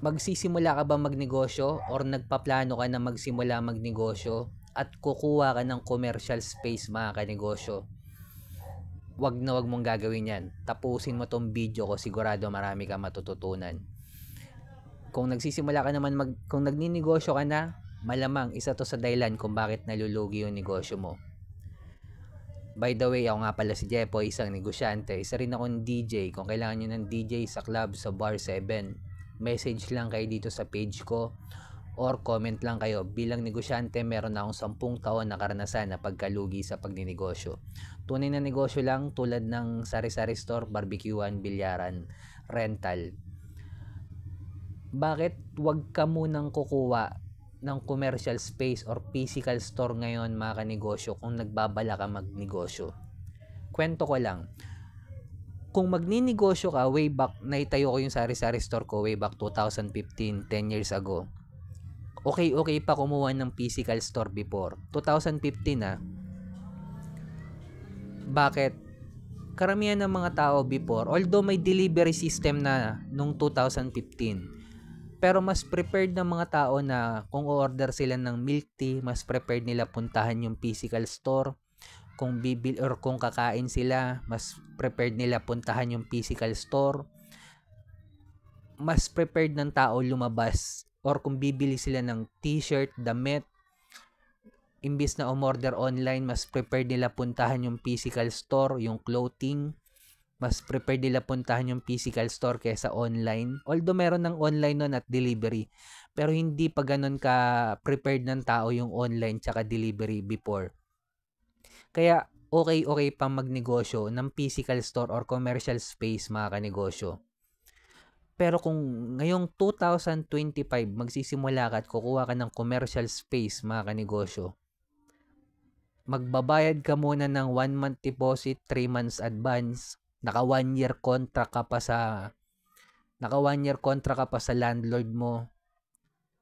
Magsisimula ka ba magnegosyo or nagpaplano ka na magsimula magnegosyo at kukuha ka ng commercial space mga kanegosyo? Wag na wag mong gagawin yan. Tapusin mo tong video ko, sigurado marami ka matututunan. Kung nagsisimula ka naman kung nagninegosyo ka na, malamang isa to sa dahilan kung bakit nalulugi yung negosyo mo. By the way, ako nga pala si Jepo, isang negosyante. Isa rin akong DJ. Kung kailangan nyo ng DJ sa club, sa Bar 7, message lang kayo dito sa page ko or comment lang kayo. Bilang negosyante, meron na akong 10 taon na karanasan na pagkalugi sa pagninegosyo. Tunay na negosyo lang tulad ng sari-sari store, barbecuean, bilyaran, rental. Bakit wag ka munang kukuha ng commercial space or physical store ngayon mga kanegosyo kung nagbabala ka magnegosyo? Kwento ko lang. Kung magninegosyo ka, way back, naitayo ko yung sari-sari store ko way back 2015, 10 years ago. Okay pa kumuha ng physical store before. 2015 Bakit? Karamihan ng mga tao before, although may delivery system na nung 2015, pero mas prepared ng mga tao na kung order sila ng milk tea, mas prepared nila puntahan yung physical store. Kung bibil or kung kakain sila, mas prepared nila puntahan yung physical store. Mas prepared ng tao lumabas or kung bibili sila ng t-shirt, damit, imbis na umorder online, mas prepared nila puntahan yung physical store, yung clothing. Mas prepared nila puntahan yung physical store kaysa online. Although meron ng online nun at delivery, pero hindi pa ganun ka prepared ng tao yung online tsaka delivery before. Kaya okay pa magnegosyo ng physical store or commercial space mga kanegosyo. Pero kung ngayong 2025 magsisimula ka at kukuha ka ng commercial space mga kanegosyo, magbabayad ka muna ng 1 month deposit, 3 months advance, naka 1 year contract ka pa sa landlord mo.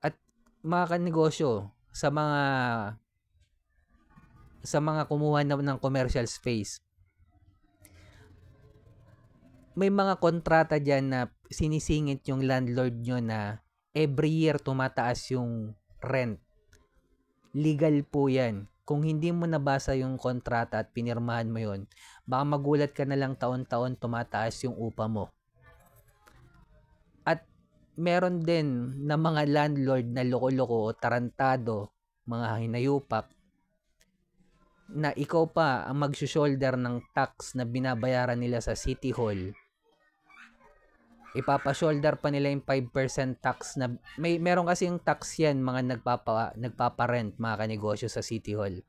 At mga kanegosyo, sa mga kumuha ng commercial space, may mga kontrata dyan na sinisingit yung landlord nyo na every year tumataas yung rent. Legal po yan. Kung hindi mo nabasa yung kontrata at pinirmahan mo yun, baka magulat ka na lang taon-taon tumataas yung upa mo. At meron din na mga landlord na loko-loko o tarantado, mga hinayupak, na ikaw pa ang mag-shoulder ng tax na binabayaran nila sa City Hall. Ipapa-shoulder pa nila yung 5% tax na meron kasi yung tax yan mga nagpapa-rent mga kanegosyo sa City Hall.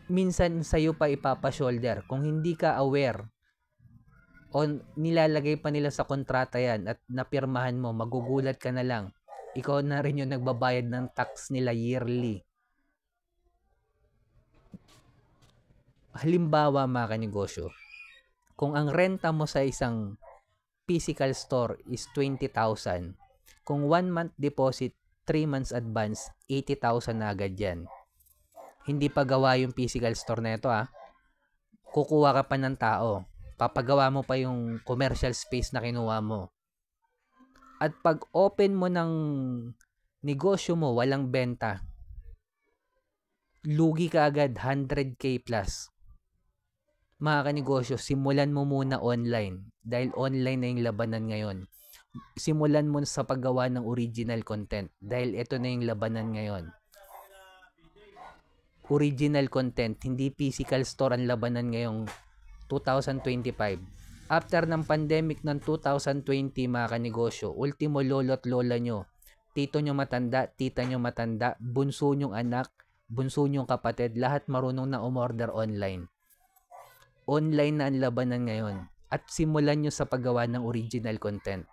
Minsan sa'yo pa ipapa-shoulder. Kung hindi ka aware o nilalagay pa nila sa kontrata yan at napirmahan mo, magugulat ka na lang. Ikaw na rin yung nagbabayad ng tax nila yearly. Halimbawa mga kanegosyo, kung ang renta mo sa isang physical store is 20,000, kung 1 month deposit, 3 months advance, 80,000 na agad yan. Hindi pa gawa yung physical store na ito Kukuha ka pa ng tao. Papagawa mo pa yung commercial space na kinuha mo. At pag open mo ng negosyo mo, walang benta, lugi ka agad 100k plus. Mga kanegosyo, simulan mo muna online dahil online na yung labanan ngayon. Simulan mo sa paggawa ng original content dahil ito na yung labanan ngayon. Original content, hindi physical store ang labanan ngayong 2025. After ng pandemic ng 2020 mga kanegosyo, ultimo lolo at lola nyo, tito nyo matanda, tita nyo matanda, bunso nyong anak, bunso nyong kapatid, lahat marunong na umorder online. Online na ang labanan ngayon at simulan nyo sa paggawa ng original content.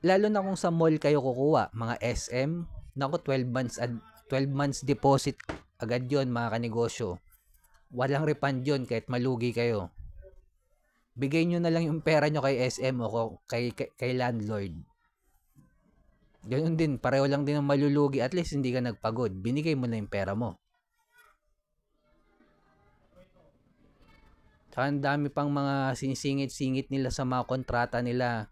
Lalo na kung sa mall kayo kukuha, mga SM, naku 12 months deposit agad yon mga kanegosyo. Walang refund yun kahit malugi kayo. Bigay nyo na lang yung pera nyo kay SM o kay landlord. Ganun din, pareho lang din ang malulugi, at least hindi ka nagpagod. Binigay mo na yung pera mo. Tsaka ang dami pang mga sinisingit-singit nila sa mga kontrata nila.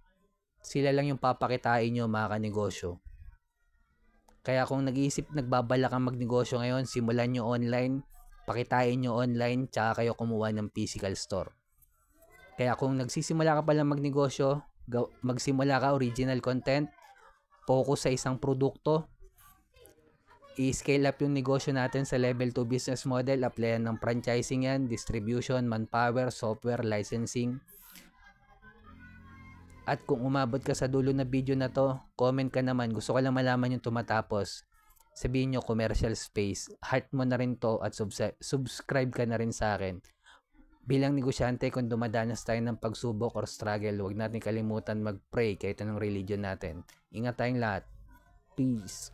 Sila lang yung papakitain nyo mga kanegosyo. Kaya kung nagbabala kang magnegosyo ngayon, simulan nyo online, pakitain nyo online, tsaka kayo kumuha ng physical store. Kaya kung nagsisimula ka pa lang magnegosyo, magsimula ka original content, focus sa isang produkto, i-scale up yung negosyo natin sa level 2 business model, applyan ng franchising yan, distribution, manpower, software, licensing. At kung umabot ka sa dulo na video na to, comment ka naman, gusto ko lang malaman yung tumatapos. Sabihin nyo commercial space, heart mo na rin to at subscribe ka na rin sa akin. Bilang negosyante, kung dumadanas tayo ng pagsubok or struggle, huwag natin kalimutan mag-pray kahit anong religion natin. Ingat tayong lahat. Peace.